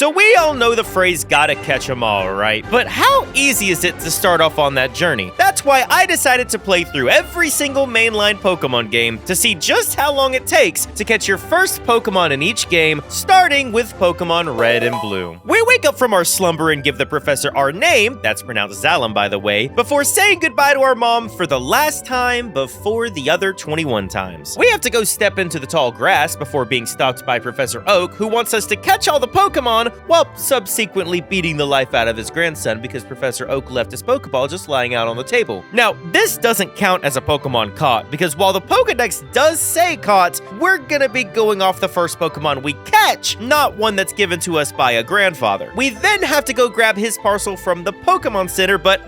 So we all know the phrase gotta catch 'em all, right? But how easy is it to start off on that journey? That's why I decided to play through every single mainline Pokemon game to see just how long it takes to catch your first Pokemon in each game, starting with Pokemon Red and Blue. We wake up from our slumber and give the professor our name, that's pronounced Xalem by the way, before saying goodbye to our mom for the last time before the other 21 times. We have to go step into the tall grass before being stopped by Professor Oak, who wants us to catch all the Pokemon while subsequently beating the life out of his grandson because Professor Oak left his Pokeball just lying out on the table. Now, this doesn't count as a Pokemon caught, because while the Pokedex does say caught, we're gonna be going off the first Pokemon we catch, not one that's given to us by a grandfather. We then have to go grab his parcel from the Pokemon Center, but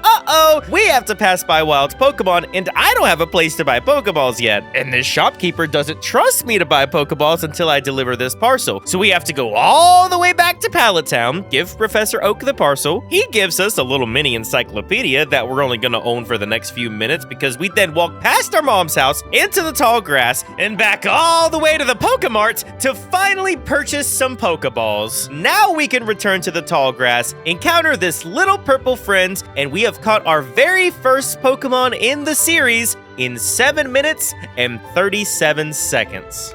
we have to pass by Wild Pokemon, and I don't have a place to buy Pokeballs yet. And this shopkeeper doesn't trust me to buy Pokeballs until I deliver this parcel. So we have to go all the way back to Pallet Town, give Professor Oak the parcel. He gives us a little mini encyclopedia that we're only gonna own for the next few minutes because we then walk past our mom's house into the tall grass and back all the way to the Pokemart to finally purchase some Pokeballs. Now we can return to the tall grass, encounter this little purple friend, and we have caught our very first Pokemon in the series in 7 minutes and 37 seconds.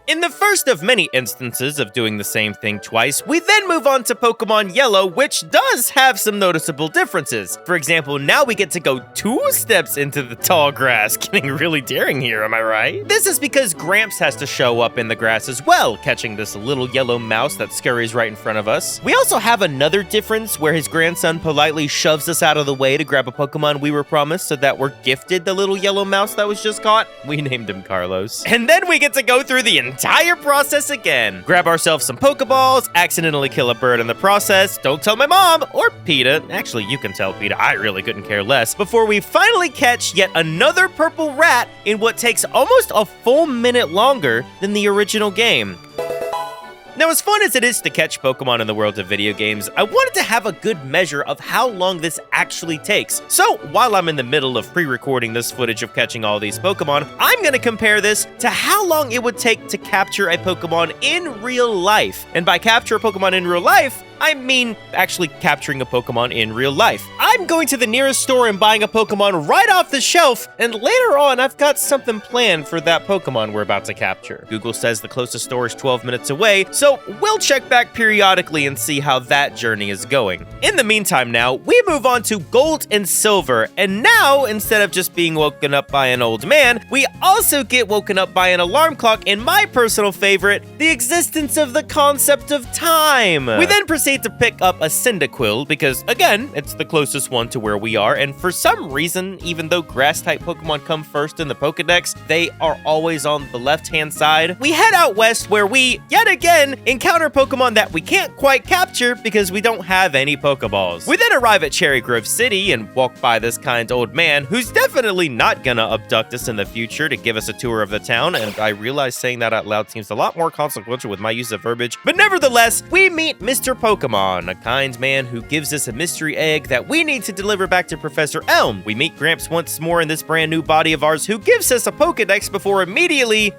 In the first of many instances of doing the same thing twice, we then move on to Pokemon Yellow, which does have some noticeable differences. For example, now we get to go 2 steps into the tall grass, getting really daring here, am I right? This is because Gramps has to show up in the grass as well, catching this little yellow mouse that scurries right in front of us. We also have another difference where his grandson politely shoves us out of the way to grab a Pokemon we were promised so that we're gifted the little yellow mouse that was just caught. We named him Carlos. And then we get to go through the entire process again. Grab ourselves some Pokeballs, accidentally kill a bird in the process, don't tell my mom, or PETA, actually you can tell PETA, I really couldn't care less, before we finally catch yet another purple rat in what takes almost a full minute longer than the original game. Now, as fun as it is to catch Pokemon in the world of video games, I wanted to have a good measure of how long this actually takes. So, while I'm in the middle of pre-recording this footage of catching all these Pokemon, I'm gonna compare this to how long it would take to capture a Pokemon in real life. And by capture a Pokemon in real life, I mean actually capturing a Pokemon in real life. I'm going to the nearest store and buying a Pokemon right off the shelf, and later on, I've got something planned for that Pokemon we're about to capture. Google says the closest store is 12 minutes away, so we'll check back periodically and see how that journey is going. In the meantime now, we move on to Gold and Silver, and now, instead of just being woken up by an old man, we also get woken up by an alarm clock, and my personal favorite, the existence of the concept of time. We then proceed to pick up a Cyndaquil because, again, it's the closest one to where we are, and for some reason, even though grass-type Pokemon come first in the Pokedex, they are always on the left-hand side. We head out west where we, yet again, encounter Pokemon that we can't quite capture because we don't have any Pokeballs. We then arrive at Cherry Grove City and walk by this kind old man who's definitely not gonna abduct us in the future to give us a tour of the town, and I realize saying that out loud seems a lot more consequential with my use of verbiage, but nevertheless, we meet Mr. Pokemon, a kind man who gives us a mystery egg that we need to deliver back to Professor Elm. We meet Gramps once more in this brand new body of ours who gives us a Pokedex before immediately,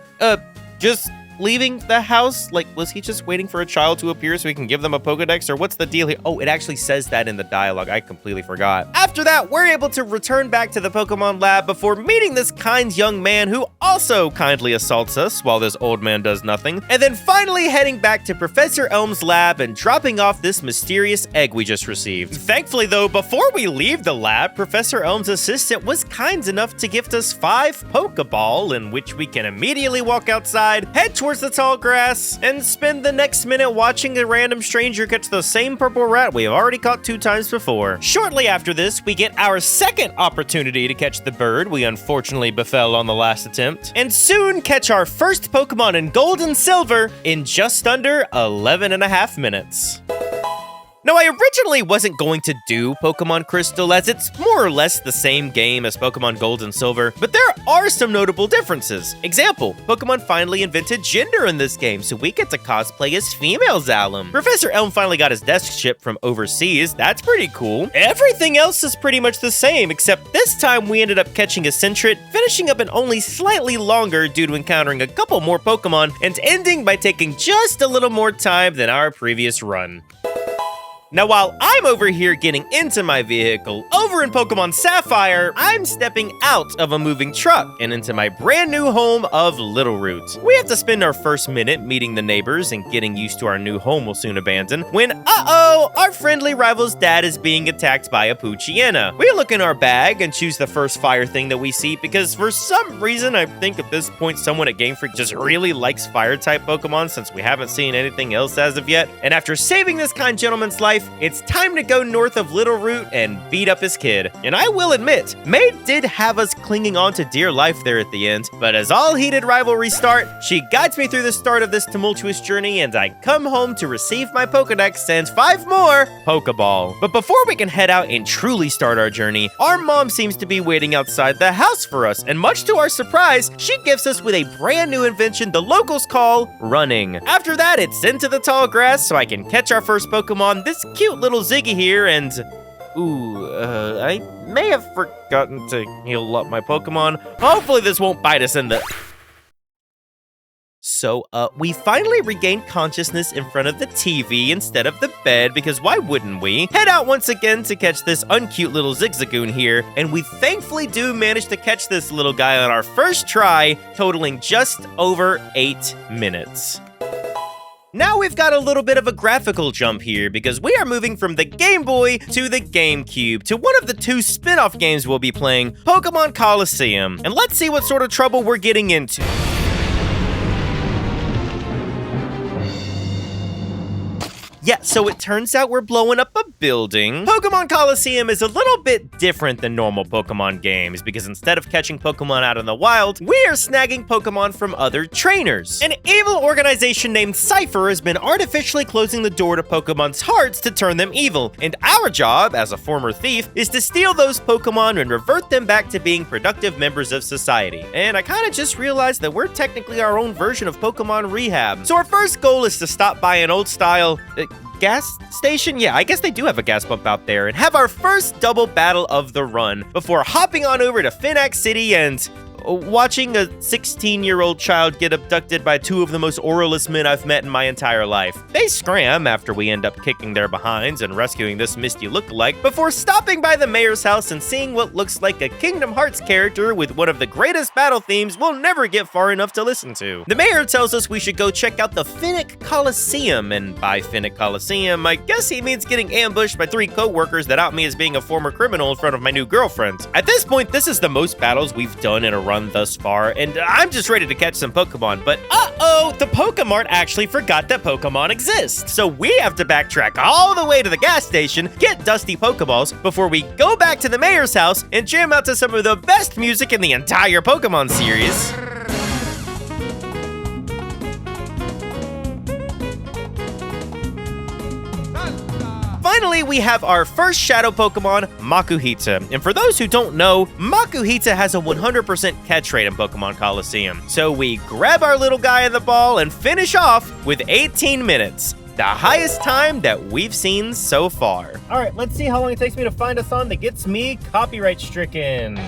just leaving the house? Like, was he just waiting for a child to appear so he can give them a Pokedex, or what's the deal here? Oh, it actually says that in the dialogue. I completely forgot. After that, we're able to return back to the Pokemon lab before meeting this kind young man who also kindly assaults us while this old man does nothing, and then finally heading back to Professor Elm's lab and dropping off this mysterious egg we just received. Thankfully, though, before we leave the lab, Professor Elm's assistant was kind enough to gift us 5 Pokeball, in which we can immediately walk outside, head towards the tall grass, and spend the next minute watching a random stranger catch the same purple rat we have already caught 2 times before. Shortly after this, we get our second opportunity to catch the bird we unfortunately befell on the last attempt, and soon catch our first Pokemon in Gold and Silver in just under 11.5 minutes. Now, I originally wasn't going to do Pokemon Crystal, as it's more or less the same game as Pokemon Gold and Silver, but there are some notable differences. Example, Pokemon finally invented gender in this game, so we get to cosplay as female Xalem. Professor Elm finally got his desk shipped from overseas. That's pretty cool. Everything else is pretty much the same, except this time we ended up catching a Sentret, finishing up in only slightly longer due to encountering a couple more Pokemon, and ending by taking just a little more time than our previous run. Now, while I'm over here getting into my vehicle, over in Pokemon Sapphire, I'm stepping out of a moving truck and into my brand new home of Littleroot. We have to spend our first minute meeting the neighbors and getting used to our new home we'll soon abandon, when, our friendly rival's dad is being attacked by a Poochyena. We look in our bag and choose the first fire thing that we see, because for some reason, I think at this point someone at Game Freak just really likes fire-type Pokemon, since we haven't seen anything else as of yet. And after saving this kind gentleman's life, it's time to go north of Littleroot and beat up his kid. And I will admit, May did have us clinging on to dear life there at the end, but as all heated rivalries start, she guides me through the start of this tumultuous journey, and I come home to receive my Pokedex and 5 more Pokeball. But before we can head out and truly start our journey, our mom seems to be waiting outside the house for us, and much to our surprise, she gifts us with a brand new invention the locals call running. After that, it's into the tall grass so I can catch our first Pokemon, this cute little Ziggy here, and I may have forgotten to heal up my Pokemon. Hopefully this won't bite us in the... So, we finally regained consciousness in front of the TV instead of the bed, because why wouldn't we? Head out once again to catch this uncute little Zigzagoon here, and we thankfully do manage to catch this little guy on our first try, totaling just over 8 minutes. Now we've got a little bit of a graphical jump here, because we are moving from the Game Boy to the GameCube to one of the 2 spin-off games we'll be playing, Pokemon Colosseum. And let's see what sort of trouble we're getting into. Yeah, so it turns out we're blowing up a building. Pokemon Colosseum is a little bit different than normal Pokemon games, because instead of catching Pokemon out in the wild, we are snagging Pokemon from other trainers. An evil organization named Cypher has been artificially closing the door to Pokemon's hearts to turn them evil, and our job, as a former thief, is to steal those Pokemon and revert them back to being productive members of society. And I kinda just realized that we're technically our own version of Pokemon Rehab. So our first goal is to stop by an old-style... gas station? Yeah, I guess they do have a gas pump out there, and have our first double battle of the run before hopping on over to Phoenix City and watching a 16-year-old child get abducted by 2 of the most auraless men I've met in my entire life. They scram after we end up kicking their behinds and rescuing this Misty lookalike before stopping by the mayor's house and seeing what looks like a Kingdom Hearts character with one of the greatest battle themes we'll never get far enough to listen to. The mayor tells us we should go check out the Finnick Colosseum, and by Finnick Colosseum, I guess he means getting ambushed by 3 co-workers that out me as being a former criminal in front of my new girlfriend. At this point, this is the most battles we've done in a run thus far, and I'm just ready to catch some Pokemon, but the Pokemart actually forgot that Pokemon exists. So we have to backtrack all the way to the gas station, get dusty Pokeballs, before we go back to the mayor's house and jam out to some of the best music in the entire Pokemon series. Finally, we have our first Shadow Pokemon, Makuhita. And for those who don't know, Makuhita has a 100% catch rate in Pokemon Colosseum. So we grab our little guy in the ball and finish off with 18 minutes. The highest time that we've seen so far. All right, let's see how long it takes me to find a song that gets me copyright stricken.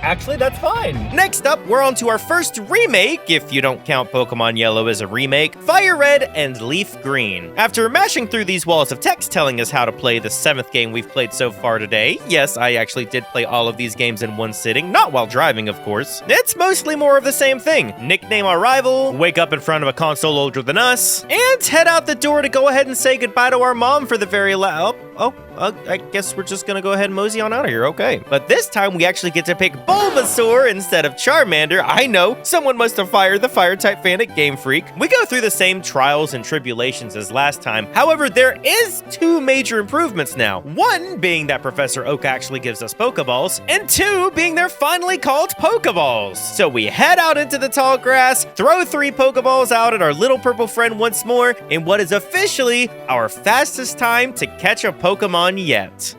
Actually, that's fine. Next up, we're on to our first remake, if you don't count Pokemon Yellow as a remake, FireRed and Leafgreen. After mashing through these walls of text telling us how to play the 7th game we've played so far today, yes, I actually did play all of these games in one sitting, not while driving, of course. It's mostly more of the same thing. Nickname our rival, wake up in front of a console older than us, and head out the door to go ahead and say goodbye to our mom for the very last... I guess we're just gonna go ahead and mosey on out of here, okay. But this time we actually get to pick Bulbasaur instead of Charmander. I know, someone must have fired the fire-type fan at Game Freak. We go through the same trials and tribulations as last time. However, there is two major improvements now. One being that Professor Oak actually gives us Pokeballs, and two being they're finally called Pokeballs. So we head out into the tall grass, throw 3 Pokeballs out at our little purple friend once more, in what is officially our fastest time to catch a Pokemon yet.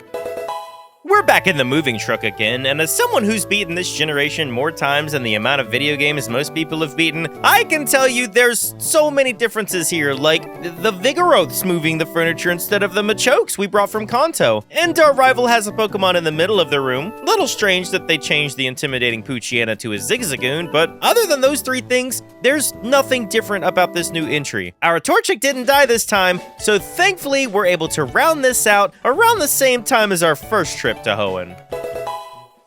We're back in the moving truck again, and as someone who's beaten this generation more times than the amount of video games most people have beaten, I can tell you there's so many differences here, like the Vigoroths moving the furniture instead of the Machokes we brought from Kanto. And our rival has a Pokemon in the middle of the room. Little strange that they changed the intimidating Poochyena to a Zigzagoon, but other than those 3 things, there's nothing different about this new entry. Our Torchic didn't die this time, so thankfully we're able to round this out around the same time as our first trip to Hoenn.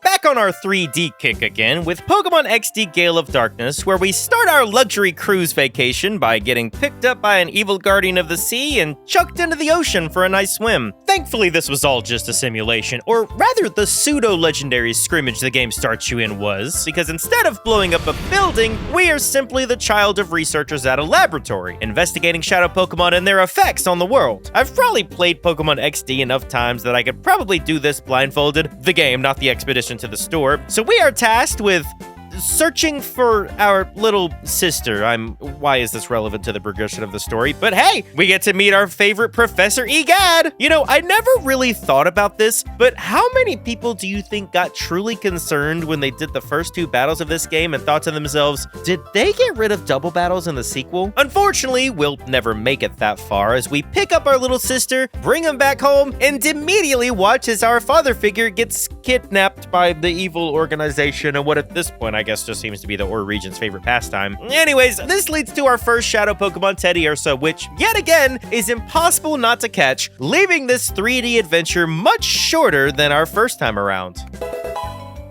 Back on our 3D kick again with Pokemon XD Gale of Darkness, where we start our luxury cruise vacation by getting picked up by an evil guardian of the sea and chucked into the ocean for a nice swim. Thankfully, this was all just a simulation, or rather the pseudo-legendary scrimmage the game starts you in was, because instead of blowing up a building, we are simply the child of researchers at a laboratory, investigating shadow Pokemon and their effects on the world. I've probably played Pokemon XD enough times that I could probably do this blindfolded, the game, not the expedition to the store. So we are tasked with searching for our little sister. Why is this relevant to the progression of the story? But hey, we get to meet our favorite Professor Egad. You know, I never really thought about this, but how many people do you think got truly concerned when they did the first 2 battles of this game and thought to themselves, did they get rid of double battles in the sequel? Unfortunately, we'll never make it that far as we pick up our little sister, bring him back home, and immediately watch as our father figure gets kidnapped by the evil organization and what at this point I guess just seems to be the Orre region's favorite pastime. Anyways, this leads to our first shadow Pokemon, Teddiursa, which yet again is impossible not to catch, leaving this 3D adventure much shorter than our first time around.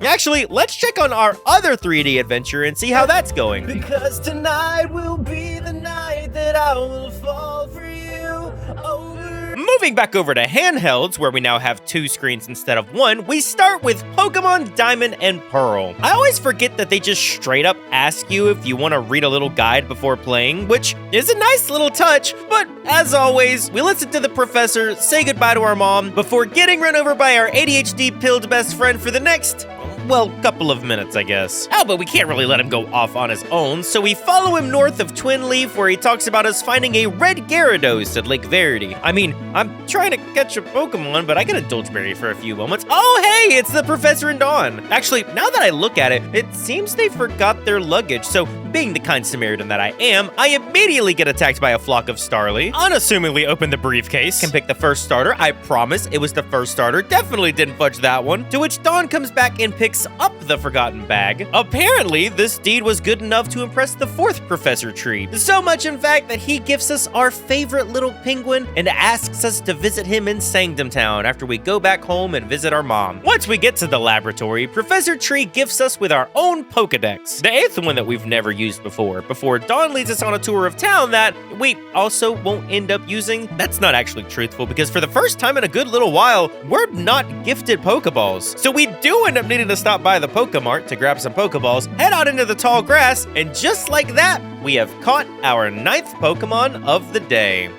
Actually, let's check on our other 3D adventure and see how that's going. Because tonight will be the night that I will fall for you over. Moving back over to handhelds, where we now have 2 screens instead of 1, we start with Pokemon Diamond and Pearl. I always forget that they just straight up ask you if you want to read a little guide before playing, which is a nice little touch, but as always, we listen to the professor, say goodbye to our mom, before getting run over by our ADHD-pilled best friend for the next, well, couple of minutes, I guess. Oh, but we can't really let him go off on his own, so we follow him north of Twin Leaf, where he talks about us finding a red Gyarados at Lake Verity. I mean, I'm trying to catch a Pokemon, but I can indulge Berry for a few moments. Oh, hey, it's the Professor and Dawn. Actually, now that I look at it, it seems they forgot their luggage, so being the kind Samaritan that I am, I immediately get attacked by a flock of Starly. Unassumingly open the briefcase, can pick the first starter. I promise it was the first starter. Definitely didn't fudge that one. To which Dawn comes back and picks up the forgotten bag. Apparently, this deed was good enough to impress the 4th Professor Tree. So much, in fact, that he gifts us our favorite little penguin and asks us to visit him in Sangdom Town after we go back home and visit our mom. Once we get to the laboratory, Professor Tree gifts us with our own Pokedex, the 8th one that we've never used before Dawn leads us on a tour of town that we also won't end up using. That's not actually truthful, because for the first time in a good little while, we're not gifted Pokeballs. So we do end up needing to stop by the Pokemart to grab some Pokeballs, head out into the tall grass, and just like that, we have caught our 9th Pokemon of the day.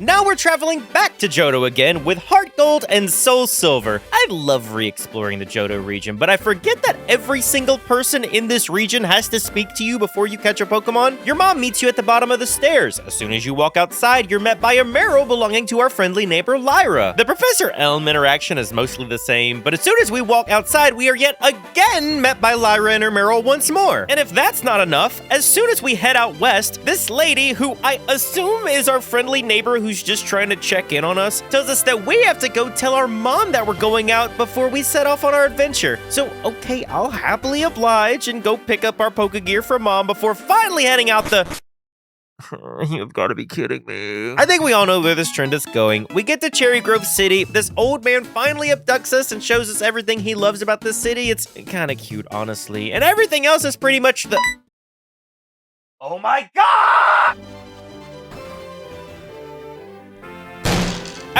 Now we're traveling back to Johto again with Heartgold and Soulsilver. I love re-exploring the Johto region, but I forget that every single person in this region has to speak to you before you catch a Pokemon. Your mom meets you at the bottom of the stairs. As soon as you walk outside, you're met by a Miror belonging to our friendly neighbor Lyra. The Professor Elm interaction is mostly the same, but as soon as we walk outside, we are yet again met by Lyra and her Miror once more. And if that's not enough, as soon as we head out west, this lady, who I assume is our friendly neighbor who's just trying to check in on us, tells us that we have to go tell our mom that we're going out before we set off on our adventure. So, okay, I'll happily oblige and go pick up our Pokegear for mom before finally heading out the... You've got to be kidding me. I think we all know where this trend is going. We get to Cherry Grove City. This old man finally abducts us and shows us everything he loves about this city. It's kind of cute, honestly. And everything else is pretty much the... Oh my god!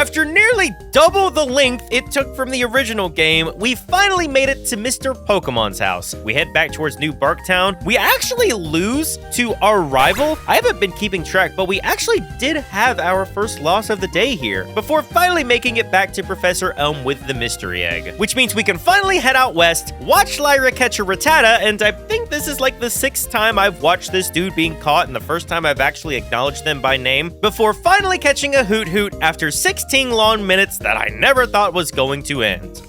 After nearly double the length it took from the original game, we finally made it to Mr. Pokemon's house. We head back towards New Barktown. We actually lose to our rival. I haven't been keeping track, but we actually did have our first loss of the day here, before finally making it back to Professor Elm with the mystery egg. Which means we can finally head out west, watch Lyra catch a Rattata, and I think this is like the 6th time I've watched this dude being caught and the first time I've actually acknowledged them by name, before finally catching a Hoot after 16 long minutes that I never thought was going to end.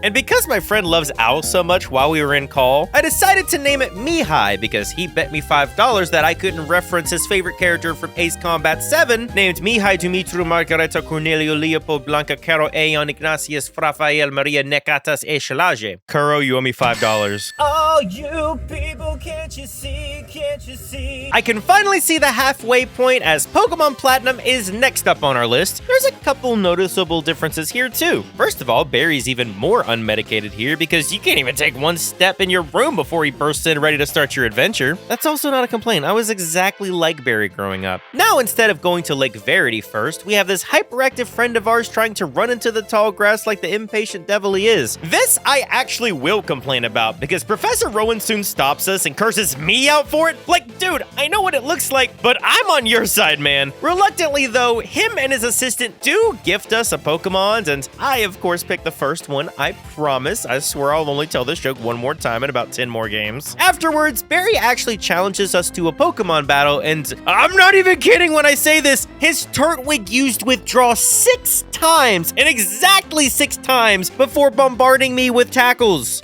And because my friend loves owls so much while we were in call, I decided to name it Mihai because he bet me $5 that I couldn't reference his favorite character from Ace Combat 7, named Mihai Dumitru Margareta Cornelio Leopold Blanca Caro Aeon Ignatius Rafael Maria Necatas Echelage. Kuro, you owe me $5. Oh, you people, can't you see, can't you see? I can finally see the halfway point as Pokemon Platinum is next up on our list. There's a couple noticeable differences here too. First of all, Barry's even more unmedicated here because you can't even take one step in your room before he bursts in ready to start your adventure. That's also not a complaint. I was exactly like Barry growing up. Now, instead of going to Lake Verity first, we have this hyperactive friend of ours trying to run into the tall grass like the impatient devil he is. This I actually will complain about because Professor Rowan soon stops us and curses me out for it. Like, dude, I know what it looks like, but I'm on your side, man. Reluctantly though, him and his assistant do gift us a Pokemon, and I of course picked the first one. I promise. I swear I'll only tell this joke one more time in about 10 more games. Afterwards, Barry actually challenges us to a Pokemon battle, and I'm not even kidding when I say this, his Turtwig used Withdraw 6 times, and exactly 6 times, before bombarding me with tackles.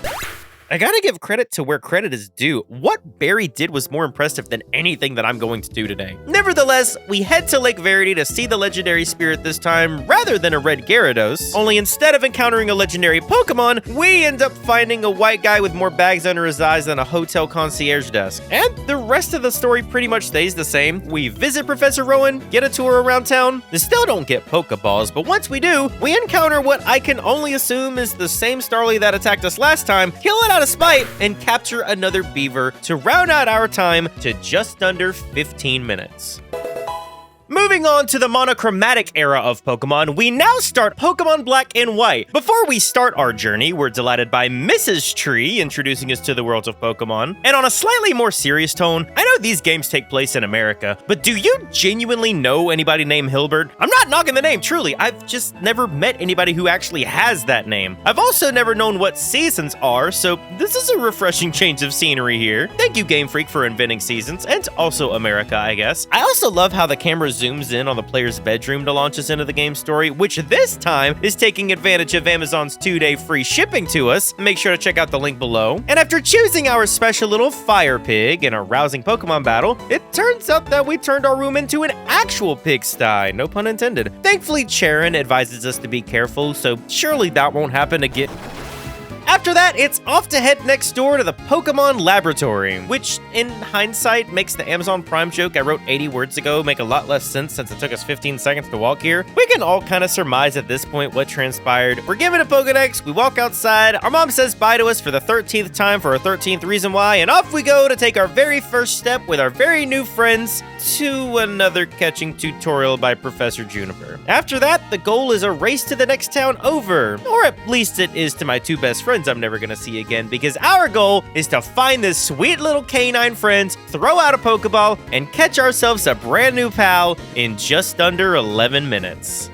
I gotta give credit to where credit is due. What Barry did was more impressive than anything that I'm going to do today. Nevertheless, we head to Lake Verity to see the legendary spirit this time, rather than a red Gyarados. Only instead of encountering a legendary Pokemon, we end up finding a white guy with more bags under his eyes than a hotel concierge desk. And the rest of the story pretty much stays the same. We visit Professor Rowan, get a tour around town. We still don't get Pokeballs, but once we do, we encounter what I can only assume is the same Starly that attacked us last time, kill it out of spite, and capture another beaver to round out our time to just under 15 minutes. Moving on to the monochromatic era of Pokemon, we now start Pokemon Black and White. Before we start our journey, we're delighted by Mrs. Tree introducing us to the worlds of Pokemon. And on a slightly more serious tone, I know these games take place in America, but do you genuinely know anybody named Hilbert? I'm not knocking the name, truly. I've just never met anybody who actually has that name. I've also never known what seasons are, so this is a refreshing change of scenery here. Thank you, Game Freak, for inventing seasons, and also America, I guess. I also love how the camera zooms in on the player's bedroom to launch us into the game story, which this time is taking advantage of Amazon's 2-day free shipping to us. Make sure to check out the link below. And after choosing our special little fire pig in a rousing Pokemon battle, it turns out that we turned our room into an actual pigsty, no pun intended. Thankfully, Charon advises us to be careful, so surely that won't happen again. After that, it's off to head next door to the Pokemon Laboratory, which, in hindsight, makes the Amazon Prime joke I wrote 80 words ago make a lot less sense since it took us 15 seconds to walk here. We can all kind of surmise at this point what transpired. We're given a Pokedex, we walk outside, our mom says bye to us for the 13th time for our 13th reason why, and off we go to take our very first step with our very new friends to another catching tutorial by Professor Juniper. After that, the goal is a race to the next town over, or at least it is to my two best friends I'm never gonna see again, because our goal is to find this sweet little canine friends, throw out a Pokeball, and catch ourselves a brand new pal in just under 11 minutes.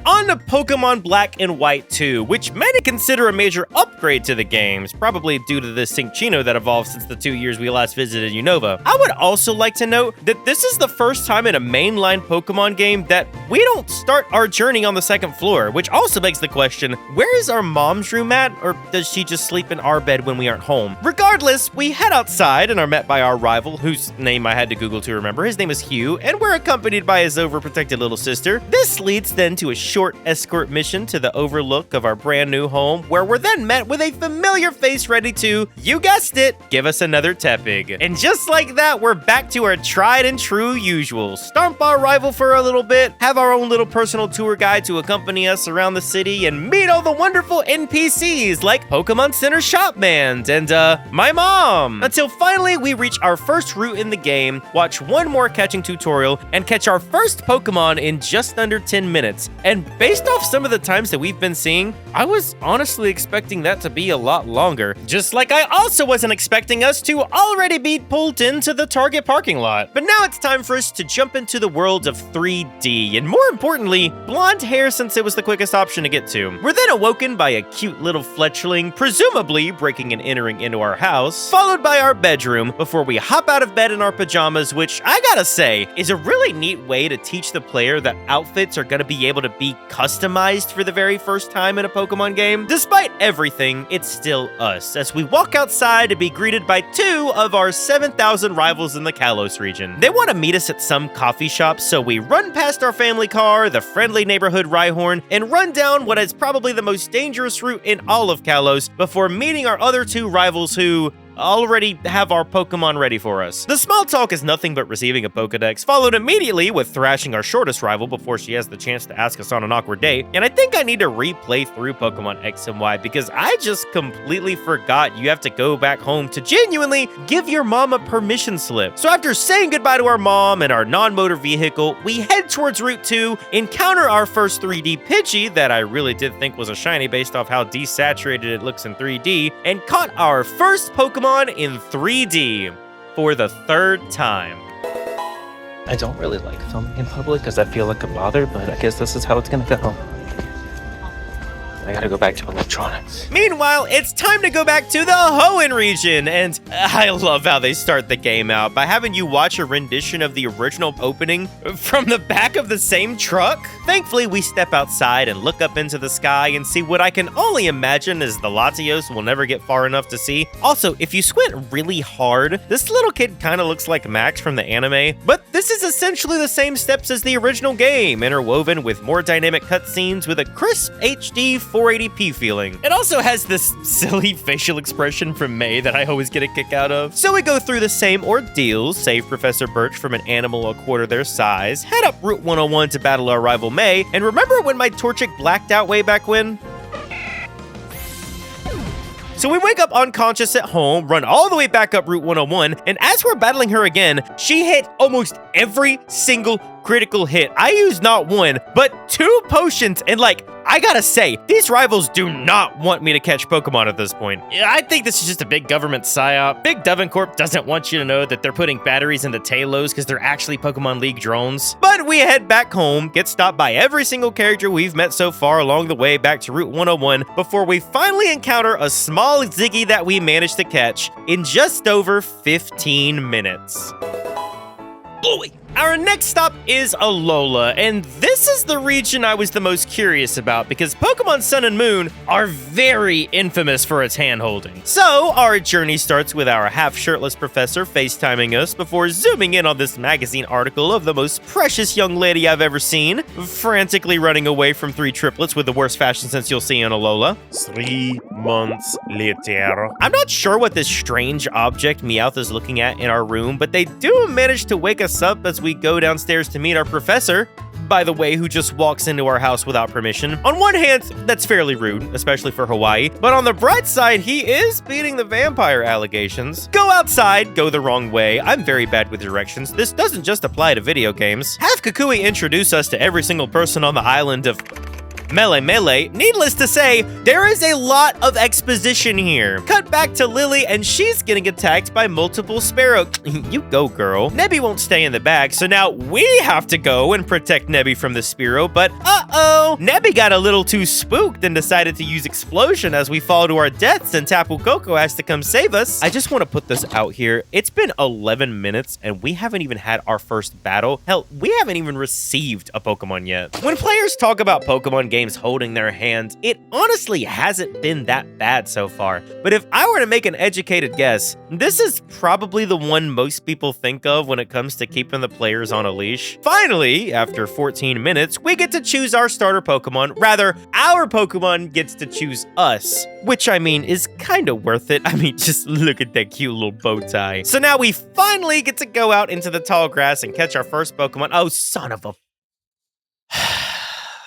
On to Pokemon Black and White 2, which many consider a major upgrade to the games, probably due to the Cinccino that evolved since the 2 years we last visited Unova. I would also like to note that this is the first time in a mainline Pokemon game that we don't start our journey on the second floor, which also begs the question, where is our mom's room at, or does she just sleep in our bed when we aren't home? Regardless, we head outside and are met by our rival, whose name I had to Google to remember. His name is Hugh, and we're accompanied by his overprotected little sister. This leads then to a short escort mission to the overlook of our brand new home, where we're then met with a familiar face ready to, you guessed it, give us another Tepig. And just like that, we're back to our tried and true usual. Stomp our rival for a little bit, have our own little personal tour guide to accompany us around the city, and meet all the wonderful NPCs like Pokemon Center Shopman and my mom. Until finally we reach our first route in the game, watch one more catching tutorial, and catch our first Pokemon in just under 10 minutes. And based off some of the times that we've been seeing, I was honestly expecting that to be a lot longer. Just like I also wasn't expecting us to already be pulled into the Target parking lot. But now it's time for us to jump into the world of 3D, and more importantly, blonde hair since it was the quickest option to get to. We're then awoken by a cute little fletchling, presumably breaking and entering into our house, followed by our bedroom before we hop out of bed in our pajamas, which I gotta say is a really neat way to teach the player that outfits are gonna be able to be customized for the very first time in a Pokemon game. Despite everything, it's still us as we walk outside to be greeted by 2 of our 7,000 rivals in the Kalos region. They want to meet us at some coffee shop, so we run past our family car, the friendly neighborhood Rhyhorn, and run down what is probably the most dangerous route in all of Kalos before meeting our other 2 rivals who already have our Pokemon ready for us. The small talk is nothing but receiving a Pokedex, followed immediately with thrashing our shortest rival before she has the chance to ask us on an awkward date. And I think I need to replay through Pokemon X and Y because I just completely forgot you have to go back home to genuinely give your mom a permission slip. So after saying goodbye to our mom and our non-motor vehicle, we head towards Route 2, encounter our first 3D Pidgey that I really did think was a shiny based off how desaturated it looks in 3D, and caught our first Pokemon in 3D for the 3rd time. I don't really like filming in public because I feel like a bother, but I guess this is how it's gonna go. I gotta go back to electronics. Meanwhile, it's time to go back to the Hoenn region, and I love how they start the game out by having you watch a rendition of the original opening from the back of the same truck. Thankfully, we step outside and look up into the sky and see what I can only imagine is the Latios we'll never get far enough to see. Also, if you squint really hard, this little kid kind of looks like Max from the anime, but this is essentially the same steps as the original game, interwoven with more dynamic cutscenes with a crisp HD 480p feeling. It also has this silly facial expression from May that I always get a kick out of. So we go through the same ordeals, save Professor Birch from an animal a quarter their size, head up Route 101 to battle our rival May, and remember when my Torchic blacked out way back when? So we wake up unconscious at home, run all the way back up Route 101, and as we're battling her again, she hit almost every single critical hit. I used not 1, but 2 potions, and I gotta say, these rivals do not want me to catch Pokemon at this point. I think this is just a big government psyop. Big Corp doesn't want you to know that they're putting batteries in the Talos because they're actually Pokemon League drones. But we head back home, get stopped by every single character we've met so far along the way back to Route 101 before we finally encounter a small Ziggy that we managed to catch in just over 15 minutes. Bluey! Our next stop is Alola, and this is the region I was the most curious about because Pokemon Sun and Moon are very infamous for its hand-holding. So, our journey starts with our half-shirtless professor FaceTiming us before zooming in on this magazine article of the most precious young lady I've ever seen, frantically running away from 3 triplets with the worst fashion sense you'll see in Alola. 3 months later. I'm not sure what this strange object Meowth is looking at in our room, but they do manage to wake us up as we go downstairs to meet our professor, by the way, who just walks into our house without permission. On one hand, that's fairly rude, especially for Hawaii, but on the bright side, he is beating the vampire allegations. Go outside, go the wrong way. I'm very bad with directions. This doesn't just apply to video games. Have Kukui introduce us to every single person on the island of Melee. Needless to say, there is a lot of exposition here. Cut back to Lily, and she's getting attacked by multiple Sparrow. You go, girl. Nebby won't stay in the bag, so now we have to go and protect Nebby from the Spearow, but uh-oh! Nebby got a little too spooked and decided to use Explosion as we fall to our deaths, and Tapu Koko has to come save us. I just want to put this out here. It's been 11 minutes, and we haven't even had our first battle. Hell, we haven't even received a Pokemon yet. When players talk about Pokemon games, games holding their hand, it honestly hasn't been that bad so far. But if I were to make an educated guess, this is probably the one most people think of when it comes to keeping the players on a leash. Finally, after 14 minutes, we get to choose our starter Pokemon. Rather, our Pokemon gets to choose us, which I mean is kind of worth it. I mean, just look at that cute little bow tie. So now we finally get to go out into the tall grass and catch our first Pokemon. Oh, son of a...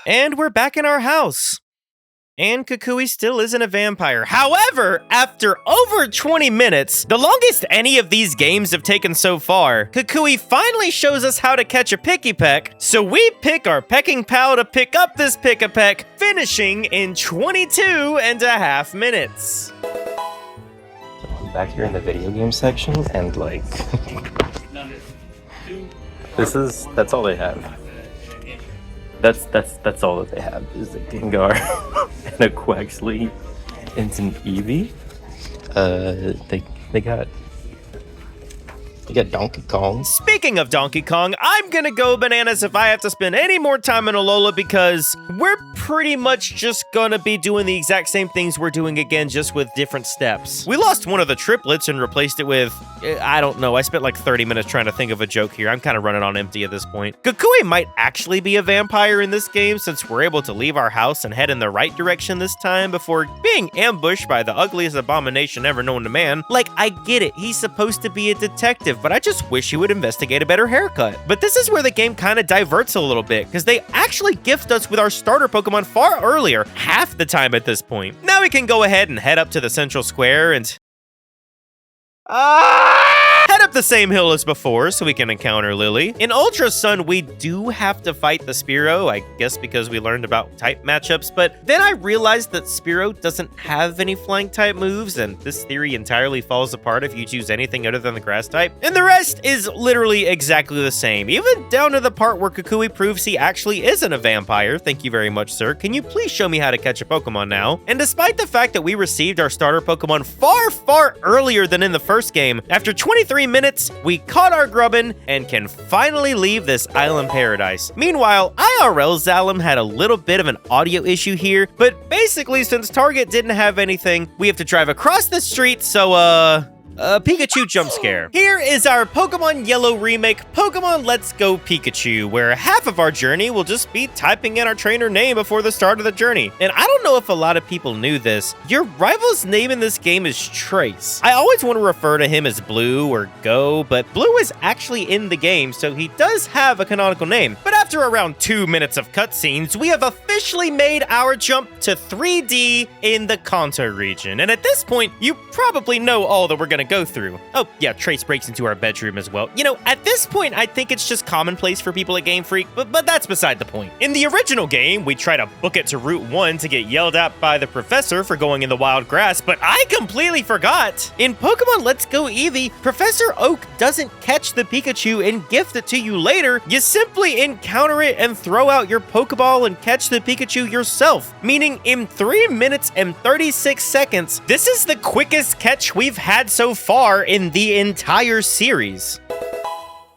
And we're back in our house. And Kukui still isn't a vampire. However, after over 20 minutes, the longest any of these games have taken so far, Kukui finally shows us how to catch a Pikipek, so we pick our pecking pal to pick up this Pikipek, finishing in 22.5 minutes. I'm back here in the video game section, and like, that's all they have. That's all that they have is a Gengar and a Quaxly and some Eevee. They got Donkey Kong. Speaking of Donkey Kong, I'm gonna go bananas if I have to spend any more time in Alola because we're pretty much just gonna be doing the exact same things we're doing again, just with different steps. We lost one of the triplets and replaced it with, I don't know, I spent like 30 minutes trying to think of a joke here. I'm kind of running on empty at this point. Kukui might actually be a vampire in this game since we're able to leave our house and head in the right direction this time before being ambushed by the ugliest abomination ever known to man. Like, I get it, he's supposed to be a detective, but I just wish he would investigate a better haircut. But this is where the game kind of diverts a little bit, because they actually gift us with our starter Pokemon far earlier, half the time at this point. Now we can go ahead and head up to the central square and... head up the same hill as before so we can encounter Lily. In Ultra Sun, we do have to fight the Spearow, I guess because we learned about type matchups, but then I realized that Spearow doesn't have any flying type moves, and this theory entirely falls apart if you choose anything other than the grass type. And the rest is literally exactly the same, even down to the part where Kukui proves he actually isn't a vampire. Thank you very much, sir. Can you please show me how to catch a Pokemon now? And despite the fact that we received our starter Pokemon far earlier than in the first game, after 23 minutes, we caught our Grubbin and can finally leave this island paradise. Meanwhile, IRL Xalem had a little bit of an audio issue here, but basically since Target didn't have anything, we have to drive across the street, so Pikachu jump scare. Here is our Pokemon Yellow remake, Pokemon Let's Go Pikachu, where half of our journey will just be typing in our trainer name before the start of the journey. And I don't know if a lot of people knew this, your rival's name in this game is Trace. I always want to refer to him as Blue or Go, but Blue is actually in the game, so he does have a canonical name. But after around 2 minutes of cutscenes, we have officially made our jump to 3D in the Kanto region. And at this point, you probably know all that we're gonna go through. Oh yeah, Trace breaks into our bedroom as well. You know, at this point, I think it's just commonplace for people at Game Freak, but that's beside the point. In the original game, we try to book it to Route 1 to get yelled at by the professor for going in the wild grass, but I completely forgot. In Pokemon Let's Go Eevee, Professor Oak doesn't catch the Pikachu and gift it to you later. You simply encounter it and throw out your Pokeball and catch the Pikachu yourself, meaning in 3 minutes and 36 seconds, this is the quickest catch we've had so far in the entire series.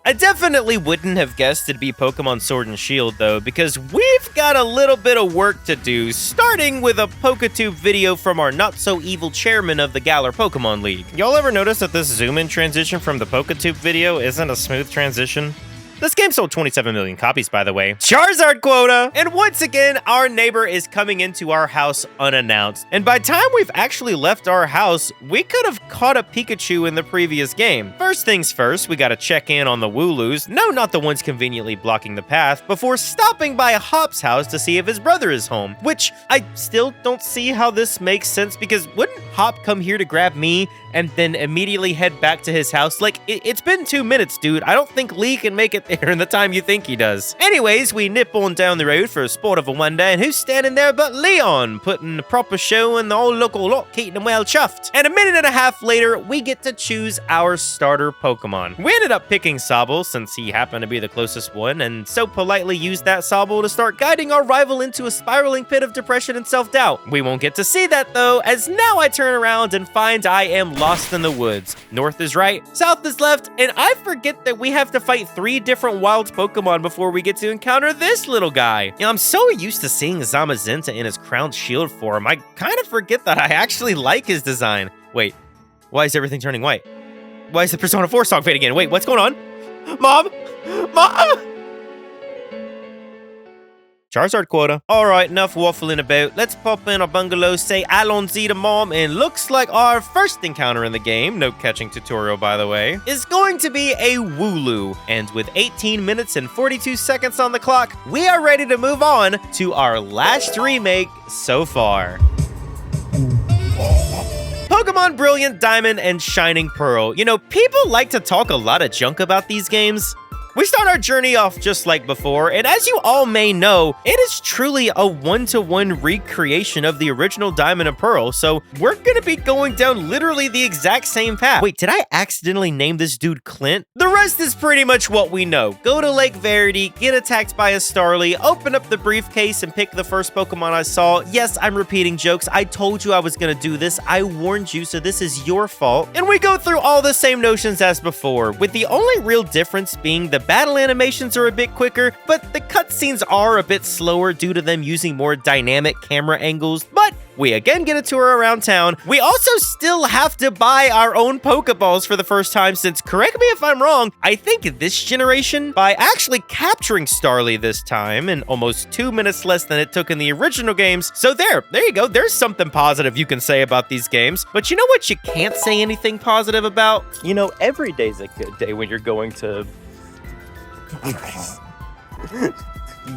I definitely wouldn't have guessed it'd be Pokemon Sword and Shield though, because we've got a little bit of work to do, starting with a Poketube video from our not-so-evil chairman of the Galar Pokemon League. Y'all ever notice that this zoom-in transition from the Poketube video isn't a smooth transition? This game sold 27 million copies, by the way. Charizard quota! And once again, our neighbor is coming into our house unannounced. And by the time we've actually left our house, we could have caught a Pikachu in the previous game. First things first, we gotta check in on the Wooloos, no, not the ones conveniently blocking the path, before stopping by Hop's house to see if his brother is home. Which, I still don't see how this makes sense, because wouldn't Hop come here to grab me and then immediately head back to his house? Like, it's been 2 minutes, dude. I don't think Lee can make it there in the time you think he does. Anyways, we nip on down the road for a sport of a wonder, and who's standing there but Leon, putting a proper show in the old local lot, keeping them well chuffed. And a minute and a half later, we get to choose our starter Pokemon. We ended up picking Sobble since he happened to be the closest one, and so politely used that Sobble to start guiding our rival into a spiraling pit of depression and self-doubt. We won't get to see that though, as now I turn around and find I am lost in the woods. North is right, south is left, and I forget that we have to fight 3 different different wild Pokemon before we get to encounter this little guy. You know, I'm so used to seeing Zamazenta in his crowned shield form, I kind of forget that I actually like his design. Wait, why is everything turning white? Why is the Persona 4 song fading in? Wait, what's going on? Mom? Mom! Charizard quota. Alright, enough waffling about. Let's pop in our bungalow, say Allons-y to Mom, and looks like our first encounter in the game, no catching tutorial by the way, is going to be a Wooloo. And with 18 minutes and 42 seconds on the clock, we are ready to move on to our last remake so far. Pokemon Brilliant Diamond and Shining Pearl. You know, people like to talk a lot of junk about these games. We start our journey off just like before, and as you all may know, it is truly a one-to-one recreation of the original Diamond and Pearl, so we're gonna be going down literally the exact same path. Wait, did I accidentally name this dude Clint? The rest is pretty much what we know. Go to Lake Verity, get attacked by a Starly, open up the briefcase and pick the first Pokemon I saw. Yes, I'm repeating jokes. I told you I was gonna do this. I warned you, so this is your fault. And we go through all the same notions as before, with the only real difference being the battle animations are a bit quicker, but the cutscenes are a bit slower due to them using more dynamic camera angles, but we again get a tour around town. We also still have to buy our own Pokeballs for the first time since, correct me if I'm wrong, I think this generation, by actually capturing Starly this time in almost 2 minutes less than it took in the original games. So there you go. There's something positive you can say about these games. But you know what you can't say anything positive about? You know, every day's a good day when you're going to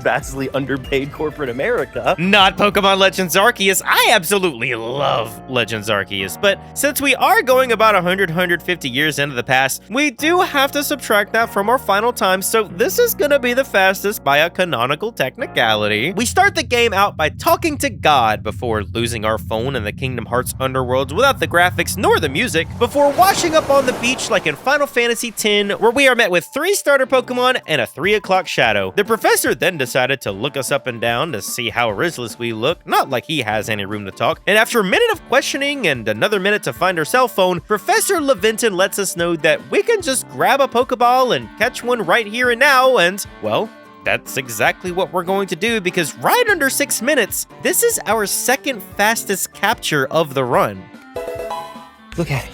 vastly underpaid corporate America. Not Pokemon Legends Arceus. I absolutely love Legends Arceus, but since we are going about 150 years into the past, we do have to subtract that from our final time, so this is gonna be the fastest by a canonical technicality. We start the game out by talking to God before losing our phone in the Kingdom Hearts underworlds without the graphics nor the music, before washing up on the beach like in Final Fantasy X, where we are met with 3 starter Pokemon and a 3 o'clock shadow. The professor then decided to look us up and down to see how riskless we look, not like he has any room to talk. And after a minute of questioning and another minute to find our cell phone, Professor Levinton lets us know that we can just grab a Pokeball and catch one right here and now, and, well, that's exactly what we're going to do because right under 6 minutes, this is our second fastest capture of the run. Look at it.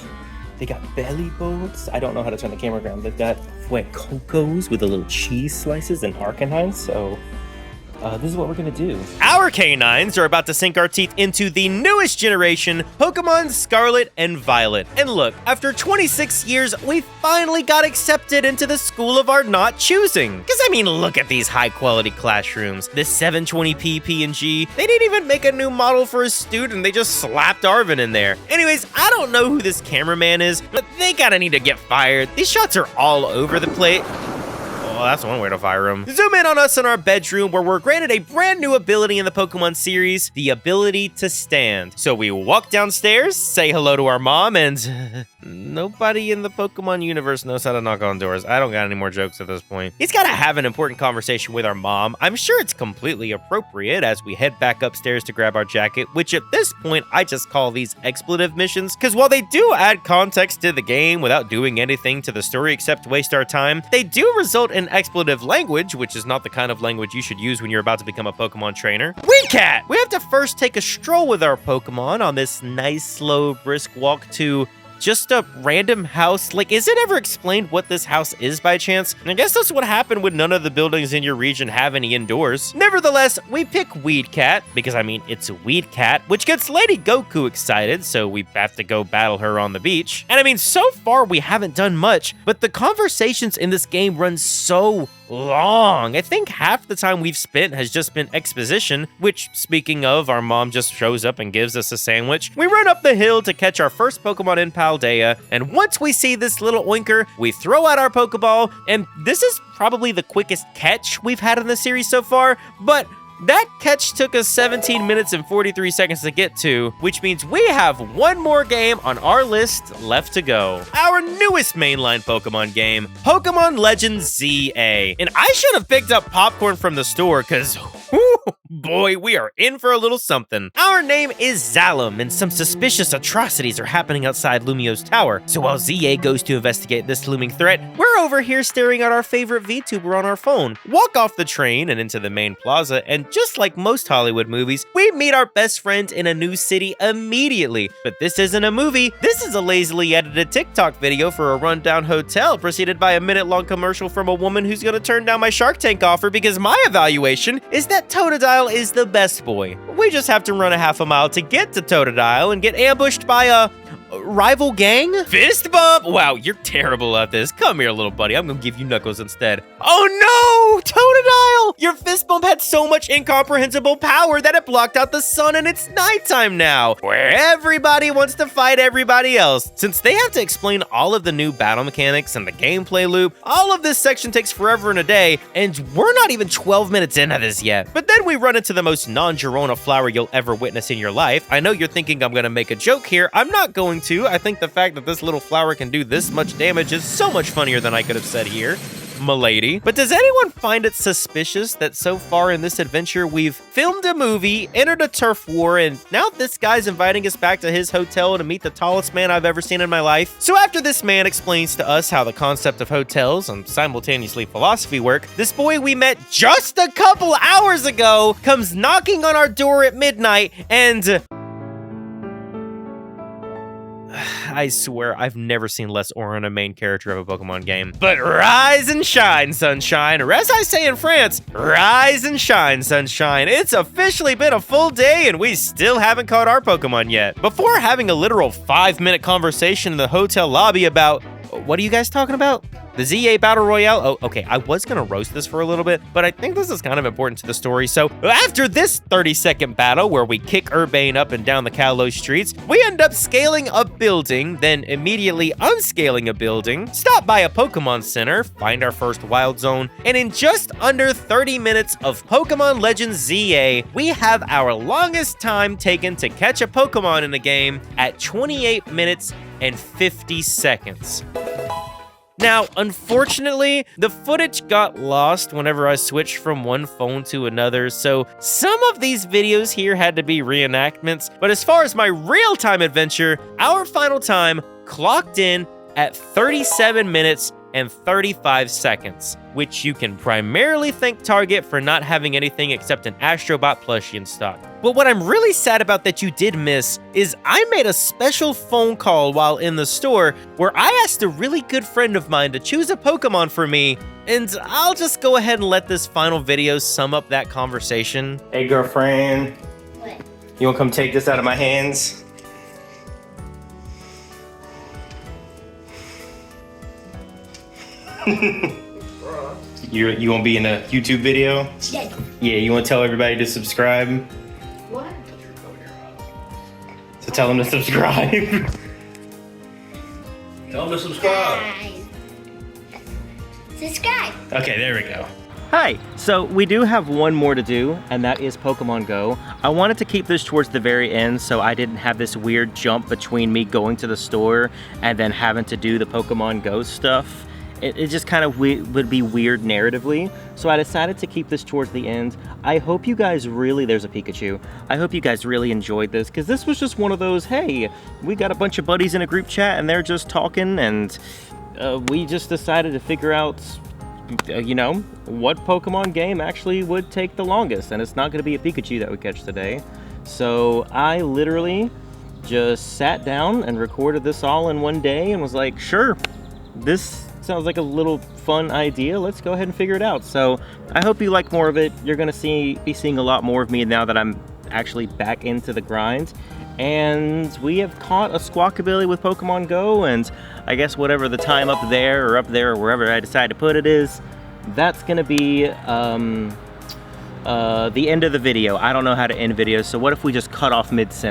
They got belly boats. I don't know how to turn the camera around. They've got Cocos with the little cheese slices and Arcanines, so this is what we're gonna do. Our canines are about to sink our teeth into the newest generation, Pokemon Scarlet and Violet. And look, after 26 years, we finally got accepted into the school of our not choosing. Because I mean, look at these high quality classrooms. This 720p PNG. They didn't even make a new model for a student, they just slapped Arvin in there. Anyways, I don't know who this cameraman is, but they gotta need to get fired. These shots are all over the place. Well, that's one way to fire him. Zoom in on us in our bedroom where we're granted a brand new ability in the Pokemon series, the ability to stand. So we walk downstairs, say hello to our mom, and nobody in the Pokemon universe knows how to knock on doors. I don't got any more jokes at this point. He's got to have an important conversation with our mom. I'm sure it's completely appropriate as we head back upstairs to grab our jacket, which at this point, I just call these expletive missions, because while they do add context to the game without doing anything to the story except waste our time, they do result in expletive language, which is not the kind of language you should use when you're about to become a Pokemon trainer. Weedcat! We have to first take a stroll with our Pokemon on this nice, slow, brisk walk to just a random house. Like, is it ever explained what this house is by chance? I guess that's what happened when none of the buildings in your region have any indoors. Nevertheless, we pick Weedcat, because I mean, it's Weedcat, which gets Lady Goku excited, so we have to go battle her on the beach. And I mean, so far we haven't done much, but the conversations in this game run so long. I think half the time we've spent has just been exposition, which, speaking of, our mom just shows up and gives us a sandwich. We run up the hill to catch our first Pokemon in Paldea, and once we see this little oinker, we throw out our Pokeball, and this is probably the quickest catch we've had in the series so far, but that catch took us 17 minutes and 43 seconds to get to, which means we have one more game on our list left to go. Our newest mainline Pokemon game, Pokemon Legends ZA. And I should have picked up popcorn from the store, because Boy, we are in for a little something. Our name is Xalem, and some suspicious atrocities are happening outside Lumiose Tower. So while ZA goes to investigate this looming threat, we're over here staring at our favorite VTuber on our phone. Walk off the train and into the main plaza, and just like most Hollywood movies, we meet our best friend in a new city immediately. But this isn't a movie, this is a lazily edited TikTok video for a rundown hotel, preceded by a minute-long commercial from a woman who's gonna turn down my Shark Tank offer because my evaluation is that Totodile is the best boy. We just have to run a half a mile to get to Totodile and get ambushed by a rival gang? Fist bump? Wow, you're terrible at this. Come here, little buddy. I'm gonna give you Knuckles instead. Oh no! Totodile! Your fist bump had so much incomprehensible power that it blocked out the sun and it's nighttime now, where everybody wants to fight everybody else. Since they have to explain all of the new battle mechanics and the gameplay loop, all of this section takes forever and a day, and we're not even 12 minutes into this yet. But then we run into the most non-Girona flower you'll ever witness in your life. I know you're thinking I'm gonna make a joke here. I'm not going to. I think the fact that this little flower can do this much damage is so much funnier than I could have said here, m'lady. But does anyone find it suspicious that so far in this adventure we've filmed a movie, entered a turf war, and now this guy's inviting us back to his hotel to meet the tallest man I've ever seen in my life? So after this man explains to us how the concept of hotels and simultaneously philosophy work, this boy we met just a couple hours ago comes knocking on our door at midnight and... I swear, I've never seen less Orre in a main character of a Pokemon game. But rise and shine, sunshine. Or as I say in France, rise and shine, sunshine. It's officially been a full day and we still haven't caught our Pokemon yet. Before having a literal 5-minute conversation in the hotel lobby about, what are you guys talking about? The ZA Battle Royale? Oh, okay, I was gonna roast this for a little bit, but I think this is kind of important to the story. So after this 30-second battle where we kick Urbane up and down the Kalos streets, we end up scaling a building, then immediately unscaling a building, stop by a Pokemon Center, find our first Wild Zone, and in just under 30 minutes of Pokemon Legends ZA, we have our longest time taken to catch a Pokemon in the game at 28 minutes and 50 seconds. Now, unfortunately, the footage got lost whenever I switched from one phone to another, so some of these videos here had to be reenactments, but as far as my real-time adventure, our final time clocked in at 37 minutes and 35 seconds, which you can primarily thank Target for not having anything except an Astrobot plushie in stock. But what I'm really sad about that you did miss is I made a special phone call while in the store where I asked a really good friend of mine to choose a Pokemon for me, and I'll just go ahead and let this final video sum up that conversation. Hey, girlfriend. What? You wanna come take this out of my hands? You won't be in a YouTube video? Yeah. Yeah, you want to tell everybody to subscribe? What? So tell them to subscribe. Tell them to subscribe. Subscribe. Okay, there we go. Hi, so we do have one more to do, and that is Pokemon Go. I wanted to keep this towards the very end so I didn't have this weird jump between me going to the store and then having to do the Pokemon Go stuff. It just kind of would be weird narratively, so I decided to keep this towards the end. I hope you guys really, there's a Pikachu, I hope you guys really enjoyed this, because this was just one of those, hey, we got a bunch of buddies in a group chat and they're just talking, and we just decided to figure out, you know, what Pokemon game actually would take the longest, and it's not going to be a Pikachu that we catch today. So I literally just sat down and recorded this all in one day and was like, sure, this sounds like a little fun idea. Let's go ahead and figure it out. So I hope you like more of it. You're gonna be seeing a lot more of me now that I'm actually back into the grind. And we have caught a Squawkabilly with Pokemon Go, and I guess whatever the time up there or wherever I decide to put it is, that's gonna be the end of the video. I don't know how to end videos, so what if we just cut off mid-sentence?